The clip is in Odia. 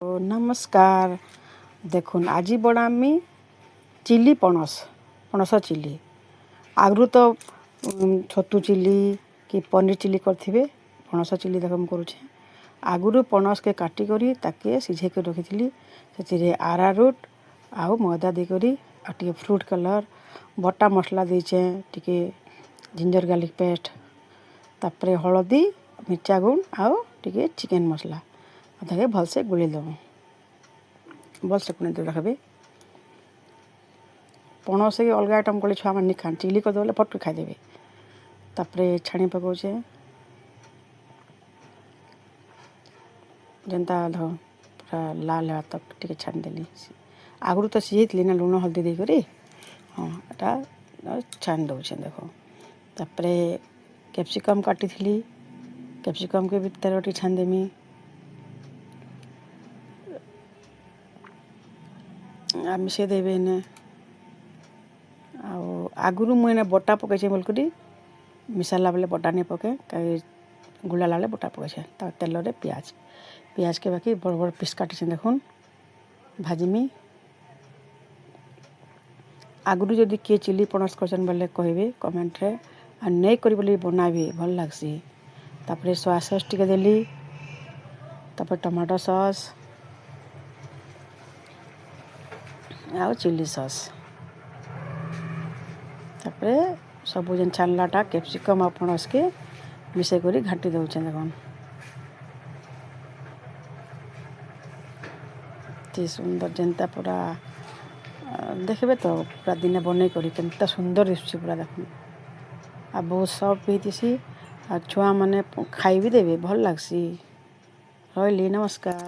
ଓ ନମସ୍କାର। ଦେଖୁନ୍ ଆଜି ବନାମି ଚିଲି ପଣସ ଚିଲି। ଆଗରୁ ତ ଛତୁ ଚିଲି କି ପନିର ଚିଲି କରିଥିବେ। ପଣସ ଚିଲି ଦେଖ ମୁଁ କରୁଛେ। ଆଗରୁ ପଣସକେ କାଟିକରି ତାକେ ସିଝେଇକି ରଖିଥିଲି। ସେଥିରେ ଆରାରୁଟ୍ ଆଉ ମଇଦା ଦେଇକରି ଆଉ ଟିକେ ଫ୍ରୁଟ୍ କଲର୍ ବଟା ମସଲା ଦେଇଛେ, ଟିକେ ଜିଞ୍ଜର ଗାର୍ଲିକ୍ ପେଷ୍ଟ, ତାପରେ ହଳଦୀ ମିର୍ଚା ଗୁଣ୍ଡ ଆଉ ଟିକେ ଚିକେନ୍ ମସଲା ତାକେ ଭଲସେ ଗୋଳେଇ ଦେବୁ। ଭଲସେ ପୁଣି ରଖିବେ। ପଣସକେ ଅଲଗା ଆଇଟମ୍ କଲେ ଛୁଆମାନେ ନି ଖାଆନ୍, ଚିଲି କରିଦେଲେ ପଟକୁ ଖାଇଦେବେ। ତାପରେ ଛାଣି ପକାଉଛେ, ଯେନ୍ତା ପୁରା ଲାଲ ହେବା ତକ୍ ଟିକେ ଛାଣିଦେଲି। ଆଗରୁ ତ ସିଝେଇଥିଲି ନା ଲୁଣ ହଳଦୀ ଦେଇକରି। ହଁ, ଏଟା ଛାଣି ଦେଉଛେ ଦେଖ। ତାପରେ କ୍ୟାପ୍ସିକମ୍ କାଟିଥିଲି, କ୍ୟାପ୍ସିକମ୍କେ ବି ତେଲ ଟିକେ ଛାଣିଦେମି। ମିଶାଇ ଦେବେ ଏନେ। ଆଉ ଆଗରୁ ମୁଁ ଏନେ ବଟା ପକାଇଛେ ବୋଲିକରି ମିଶାଲା ବେଲେ ବଟା ନେଇ ପକାଏ, ଗୁଳାଲା ବେଲେ ବଟା ପକାଇଛେ। ତା ତେଲରେ ପିଆଜକେ ବାକି ବଡ଼ ବଡ଼ ପିସ୍ କାଟିଛେ ଦେଖୁନ୍, ଭାଜିମି। ଆଗରୁ ଯଦି କିଏ ଚିଲି ପଣସ କରିଛନ୍ ବୋଲେ କହିବେ କମେଣ୍ଟରେ, ଆଉ ନେଇ କରି ବୋଲି ବନାବେ, ଭଲ ଲାଗ୍ସି। ତାପରେ ସୋୟା ସସ୍ ଟିକେ ଦେଲି, ତାପରେ ଟମାଟୋ ସସ୍ ଆଉ ଚିଲି ସସ୍। ତାପରେ ସବୁ ଯେନ୍ ଛାଣିଲାଟା କ୍ୟାପ୍ସିକମ୍ ଆଉ ପଣସକେ ମିଶାଇ କରି ଘାଣ୍ଟି ଦେଉଛେ ଦେଖୁନ୍। ଏତେ ସୁନ୍ଦର ଯେନ୍ତା ପୁରା ଦେଖିବେ ତ ପୁରା ଦିନେ ବନେଇ କରି କେନ୍ତା ସୁନ୍ଦର ଦିଶୁଛି ପୁରା ଦେଖୁନ୍। ଆଉ ବହୁତ ସଫ୍ଟ ବି ହେଇଥିସି। ଆଉ ଛୁଆମାନେ ଖାଇ ବି ଦେବେ, ଭଲ ଲାଗ୍ସି। ରହିଲି, ନମସ୍କାର।